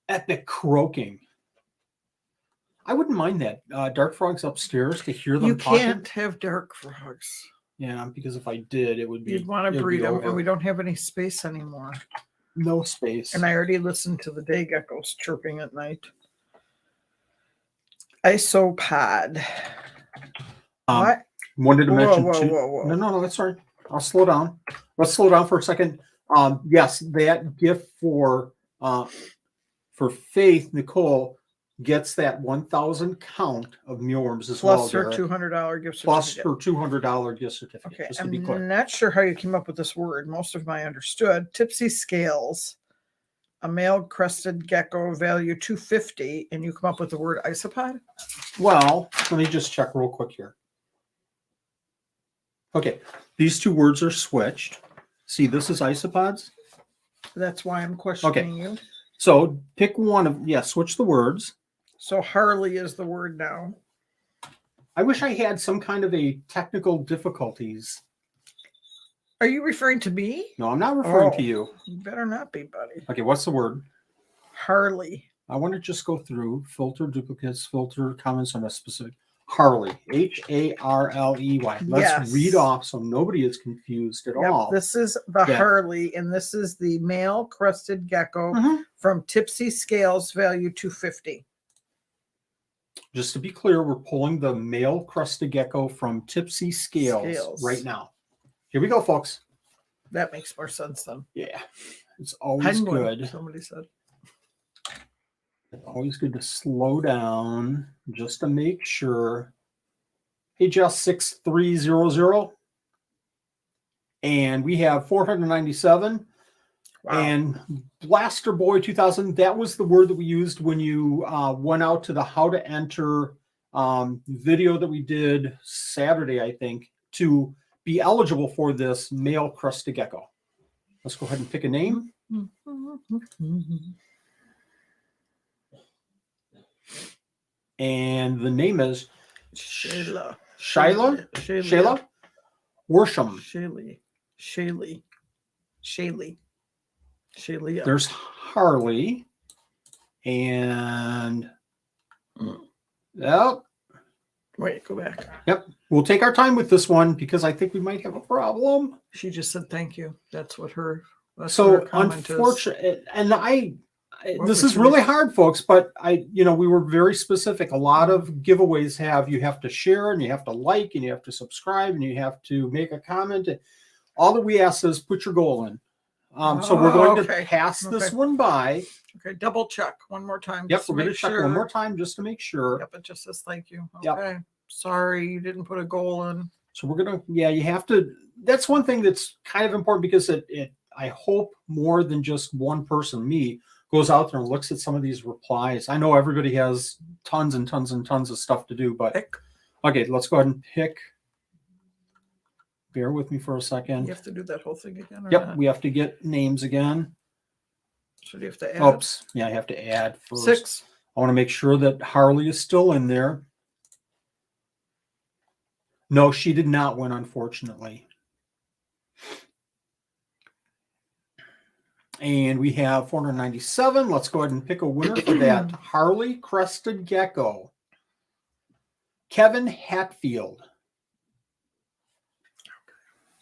epic croaking. I wouldn't mind that. Dark frogs upstairs to hear them talking. You can't have dark frogs. Yeah, because if I did, it would be. You'd want to breed them, and we don't have any space anymore. No space. And I already listened to the day geckos chirping at night. Isopod. What? Wanted to mention. Whoa. No, that's all right. I'll slow down. Let's slow down for a second. Yes, that gift for Faith Nicole gets that 1,000 count of mealworms as well. Plus her $200 gift certificate. Plus her $200 gift certificate. Okay, just to be clear. I'm not sure how you came up with this word. Most of my understood. Tipsy scales. A male crested gecko, value $250, and you come up with the word isopod? Well, let me just check real quick here. Okay, these two words are switched. See, this is isopods. That's why I'm questioning you. So pick one of, switch the words. So Harley is the word now. I wish I had some kind of a technical difficulties. Are you referring to me? No, I'm not referring to you. You better not be, buddy. Okay, what's the word? Harley. I want to just go through, filter duplicates, filter comments on a specific. Harley, Harley. Let's read off so nobody is confused at all. This is the Harley, and this is the male crested gecko from Tipsy Scales, value $250. Just to be clear, we're pulling the male crested gecko from Tipsy Scales right now. Here we go, folks. That makes more sense then. Yeah, it's always good. Somebody said. It's always good to slow down just to make sure. Hey, Jess 6300. And we have 497. Wow. And Blaster Boy 2000, that was the word that we used when you went out to the How to Enter video that we did Saturday, I think, to be eligible for this male crested gecko. Let's go ahead and pick a name. And the name is Shayla. Worsham. Shaylee. There's Harley. And yep. Wait, go back. Yep. We'll take our time with this one because I think we might have a problem. She just said thank you. That's what her unfortunate, and this is really hard, folks, but we were very specific. A lot of giveaways you have to share and you have to like and you have to subscribe and you have to make a comment. All that we ask is put your goal in. So we're going to pass this one by. Okay, double check one more time. Yep, we're going to check one more time just to make sure. Yep, it just says thank you. Okay, yep. Sorry you didn't put a goal in. So we're going to, you have to, that's one thing that's kind of important because I hope more than just one person, me, goes out there and looks at some of these replies. I know everybody has tons and tons and tons of stuff to do, but okay, let's go ahead and pick. Bear with me for a second. You have to do that whole thing again? Yep, we have to get names again. So do you have to add? Oops, yeah, I have to add first. 6. I want to make sure that Harley is still in there. No, she did not win, unfortunately. And we have 497. Let's go ahead and pick a winner for that. Harley Crested Gecko. Kevin Hatfield.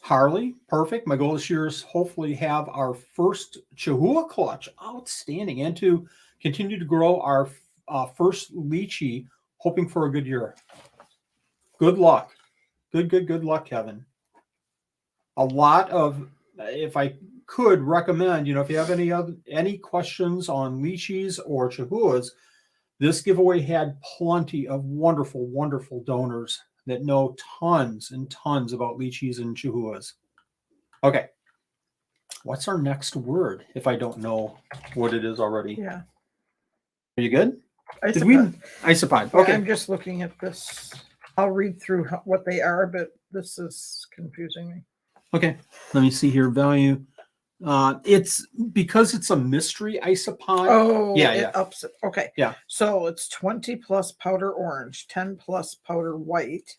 Harley, perfect. My goal this year is hopefully have our first Chihuahua clutch. Outstanding. And to continue to grow our first lychee, hoping for a good year. Good luck. Good luck, Kevin. A lot of, if I could recommend, if you have any questions on lychees or Chihuahuas, this giveaway had plenty of wonderful donors that know tons and tons about lychees and Chihuahuas. Okay. What's our next word if I don't know what it is already? Yeah. Are you good? Isopod. Yeah, okay. I'm just looking at this. I'll read through what they are, but this is confusing me. Okay. Let me see here. Value. It's because it's a mystery isopod. Oh, yeah. It ups it. Okay. Yeah. So it's 20 plus powder orange, 10 plus powder white,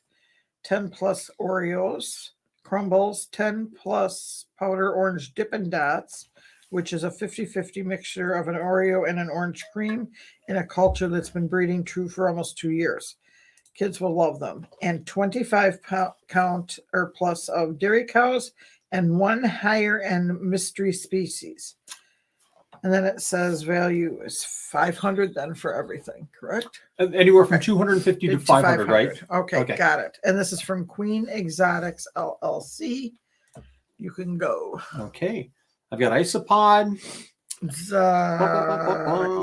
10 plus Oreos crumbles, 10 plus powder orange DipNDots, which is a 50-50 mixture of an Oreo and an orange cream in a culture that's been breeding true for almost 2 years. Kids will love them. And 25 count or plus of dairy cows and 1 higher end mystery species. And then it says value is 500 then for everything, correct? Anywhere from 250 to 500, right? Okay, got it. And this is from Queen Exotics LLC. You can go. Okay. I've got Isopod.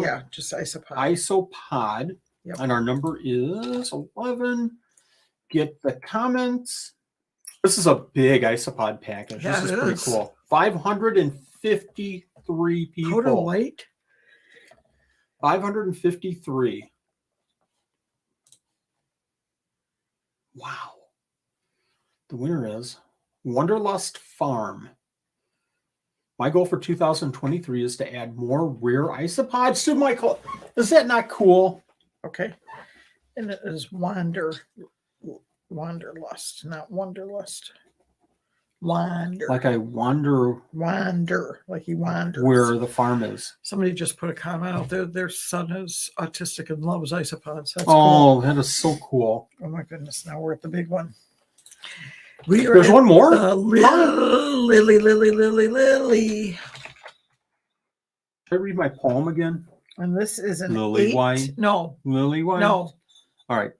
Yeah, just Isopod. Isopod. Yep. And our number is 11. Get the comments. This is a big Isopod package. Yeah, this is pretty cool. 553 people. Powder white? 553. Wow. The winner is Wonderlust Farm. My goal for 2023 is to add more rare isopods to my club. Is that not cool? Okay. And it is Wanderlust, not Wonderlust. Wander. Like I wonder Like he wanders. where the farm is. Somebody just put a comment out there. Their son is autistic and loves isopods. That's Oh, cool. that is so cool. Oh my goodness. Now we're at the big one. There's one more. Lily. Should I read my poem again? And this is an Lily White. No. Lily White? No. All right.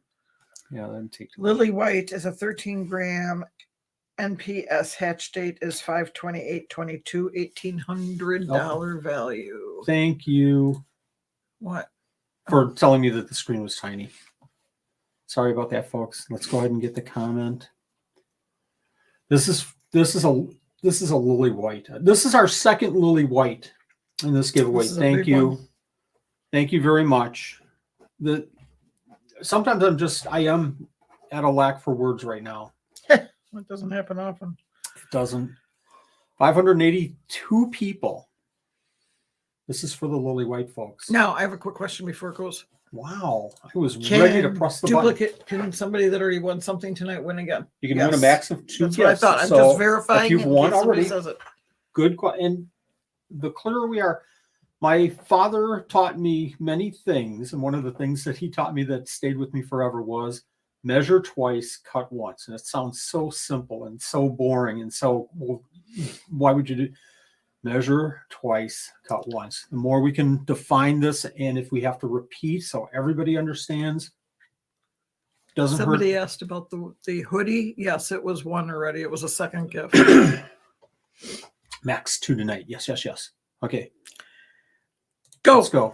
Yeah, then take Lily White is a 13-gram NPS. Hatch date is 5/28/22. $1,800 value. Thank you What? for telling me that the screen was tiny. Sorry about that, folks. Let's go ahead and get the comment. This is a Lily White. This is our second Lily White in this giveaway. Thank you. Thank you very much. Sometimes I am at a lack for words right now. That doesn't happen often. It doesn't. 582 people. This is for the Lily White folks. Now, I have a quick question before it goes. Wow. I was ready to press the button. Can somebody that already won something tonight win again? You can win a max of 2 That's gifts. what I thought. I'm So just verifying. if you've won already, says it. good. And the clearer we are, my father taught me many things. And one of the things that he taught me that stayed with me forever was measure twice, cut once. And it sounds so simple and so boring. And so, well, why would you do measure twice, cut once? The more we can define this, and if we have to repeat so everybody understands, doesn't hurt. Somebody asked about the hoodie. Yes, it was one already. It was a second gift. Max 2 tonight. Yes. Okay. Go. Let's go.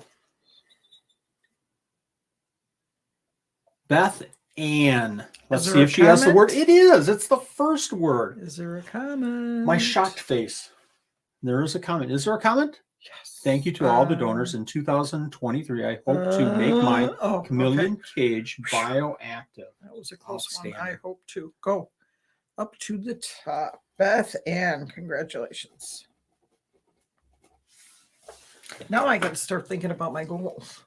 Beth Ann. Let's see if she has the word. It is. It's the first word. Is there a comment? My shocked face. There is a comment. Is there a comment? Yes. Thank you to all the donors in 2023. I hope to make my chameleon cage bioactive. That was a close one. I hope to. Go up to the top. Beth Ann, congratulations. Now I got to start thinking about my goals.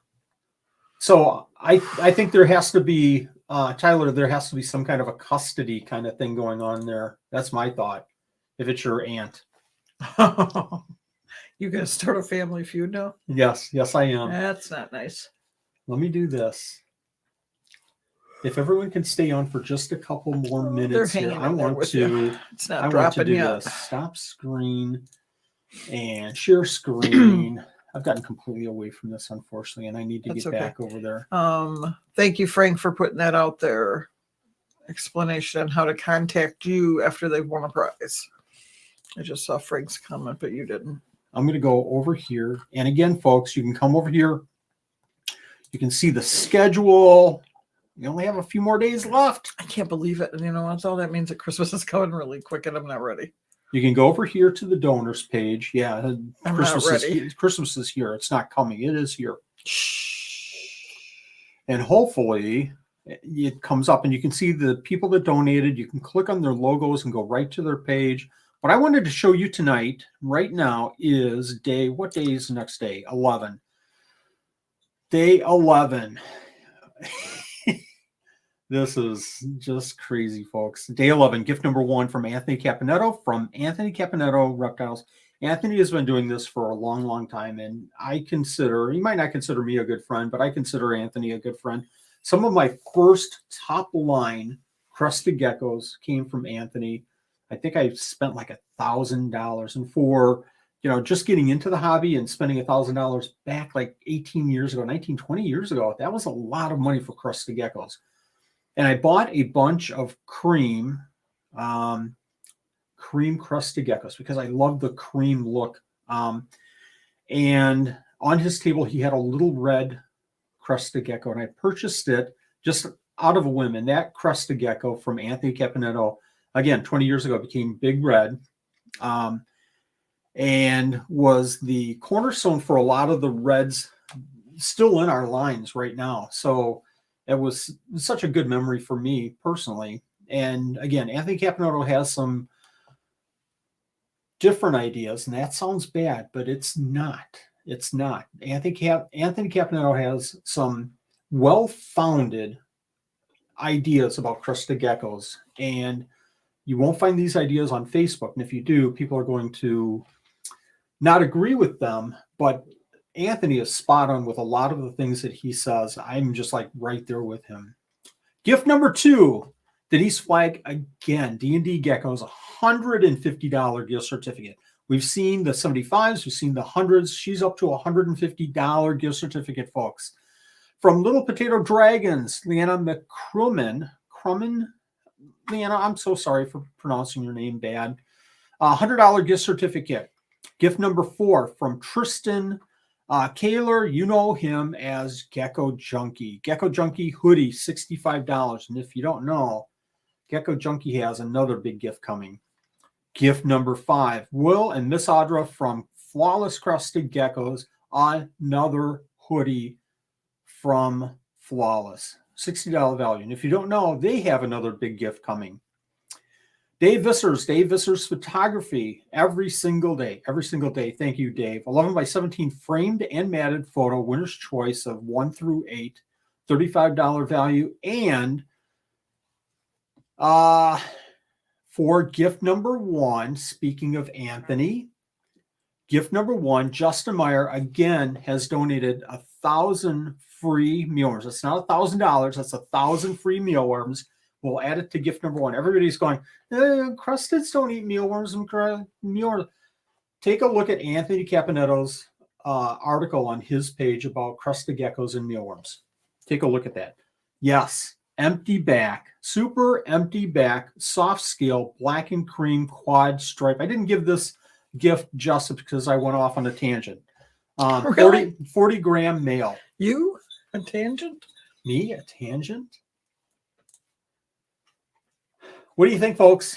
So I think there has to be, Tyler, there has to be some kind of a custody kind of thing going on there. That's my thought. If it's your aunt. You gonna start a family feud now? Yes, I am. That's not nice. Let me do this. If everyone can stay on for just a couple more minutes here, I want to. It's not dropping yet. This. Stop screen and share screen. I've gotten completely away from this, unfortunately, and I need to get back over there. Thank you, Frank, for putting that out there. Explanation on how to contact you after they've won a prize. I just saw Frank's comment, but you didn't. I'm going to go over here. And again, folks, you can come over here. You can see the schedule. You only have a few more days left. I can't believe it. And you know what? All that means that Christmas is coming really quick and I'm not ready. You can go over here to the donors page. Yeah, Christmas is here. It's not coming. It is here. And hopefully it comes up and you can see the people that donated. You can click on their logos and go right to their page. What I wanted to show you tonight, right now, is what day is the next day? 11. Day 11. This is just crazy, folks. Day 11, gift number 1 from Anthony Caponetto, Reptiles. Anthony has been doing this for a long, long time, and he might not consider me a good friend, but I consider Anthony a good friend. Some of my first top line Crested Geckos came from Anthony. I think I spent like $1,000, and for just getting into the hobby and spending $1,000 back like 18 years ago, 19, 20 years ago, that was a lot of money for Crested Geckos. And I bought a bunch of cream Crested Geckos because I love the cream look. And on his table, he had a little red Crested Gecko, and I purchased it just out of a whim. And that Crested Gecko from Anthony Caponetto, again, 20 years ago, became Big Red, and was the cornerstone for a lot of the reds still in our lines right now. So it was such a good memory for me personally. And again, Anthony Caponetto has some different ideas, and that sounds bad, but it's not. It's not. Anthony Caponetto has some well-founded ideas about Crested Geckos, and You won't find these ideas on Facebook. And if you do, people are going to not agree with them. But Anthony is spot on with a lot of the things that he says. I'm just like right there with him. Gift number 2, Denise Flagg again, D&D Geckos, $150 gift certificate. We've seen the 75s, we've seen the 100s. She's up to $150 gift certificate, folks. From Little Potato Dragons, Leanna McCrummen. Leanna, I'm so sorry for pronouncing your name bad. $100 gift certificate. Gift number 4 from Tristan Kaler. You know him as Gecko Junkie. Gecko Junkie hoodie, $65. And if you don't know, Gecko Junkie has another big gift coming. Gift number 5, Will and Miss Audra from Flawless Crested Geckos, another hoodie from Flawless, $60 value. And if you don't know, they have another big gift coming. Dave Vissers Photography, every single day. Thank you, Dave. 11 by 17 framed and matted photo, winner's choice of 1 through 8, $35 value. And for gift number 1, speaking of Anthony, gift number 1, Justin Meyer again has donated 1,000 free mealworms. It's not $1,000, that's 1,000 free mealworms. We'll add it to gift number 1. Everybody's going, Crusteds don't eat mealworms. Mealworms. Take a look at Anthony Caponetto's article on his page about crusted geckos and mealworms. Take a look at that. Yes. Empty back, super empty back, soft scale, black and cream quad stripe. I didn't give this gift just because I went off on a tangent. Really? 40 gram male. You? A tangent? Me? A tangent? What do you think, folks?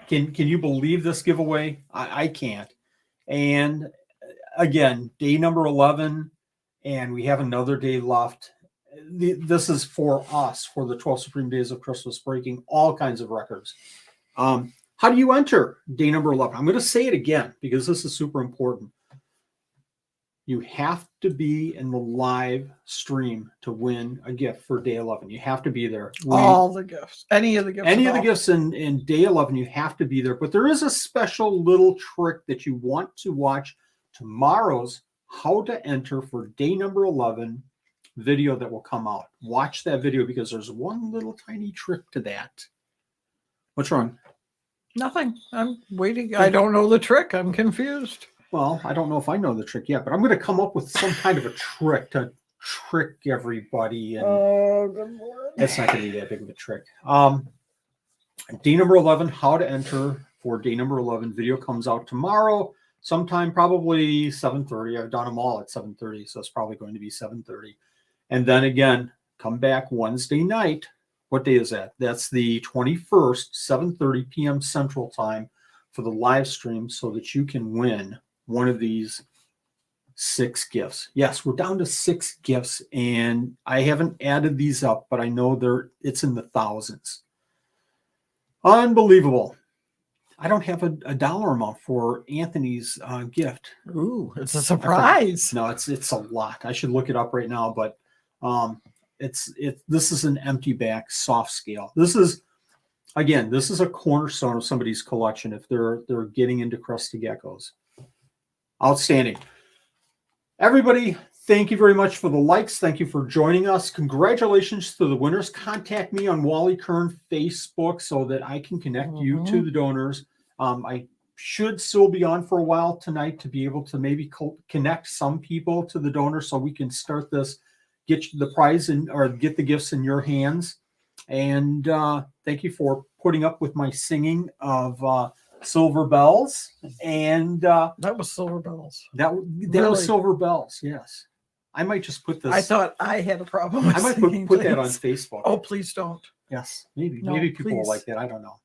Can you believe this giveaway? I can't. And again, day number 11, and we have another day left. This is for us, for the 12 Supreme Days of Christmas, breaking all kinds of records. How do you enter day number 11? I'm going to say it again because this is super important. You have to be in the live stream to win a gift for day 11. You have to be there. All the gifts. Any of the gifts. Any of the gifts in day 11, you have to be there. But there is a special little trick that you want to watch tomorrow's How to Enter for day number 11 video that will come out. Watch that video because there's one little tiny trick to that. What's wrong? Nothing. I'm waiting. I don't know the trick. I'm confused. Well, I don't know if I know the trick yet, but I'm going to come up with some kind of a trick to trick everybody. And oh, good Lord. It's not going to be that big of a trick. Day number 11, How to Enter for day number 11 video comes out tomorrow, sometime probably 7:30. I've done them all at 7:30, so it's probably going to be 7:30. And then again, come back Wednesday night. What day is that? That's the 21st, 7:30 p.m. Central Time for the live stream so that you can win one of these 6 gifts. Yes, we're down to 6 gifts, and I haven't added these up, but I know it's in the thousands. Unbelievable. I don't have a dollar amount for Anthony's gift. Ooh, it's a surprise. No, it's a lot. I should look it up right now, but this is an empty back soft scale. This is a cornerstone of somebody's collection if they're getting into crusty geckos. Outstanding. Everybody, thank you very much for the likes. Thank you for joining us. Congratulations to the winners. Contact me on Wally Kern Facebook so that I can connect you to the donors. I should still be on for a while tonight to be able to maybe connect some people to the donors so we can start this, get the prize or get the gifts in your hands. And thank you for putting up with my singing of Silver Bells. And that was Silver Bells. That Really? was Silver Bells, yes. I might just put this. I thought I had a problem with I might singing, put that on please. Facebook. Oh, please don't. Yes, maybe. No, Maybe people will please. like that. I don't know.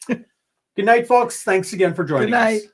Good night, folks. Thanks again for joining Good night. us.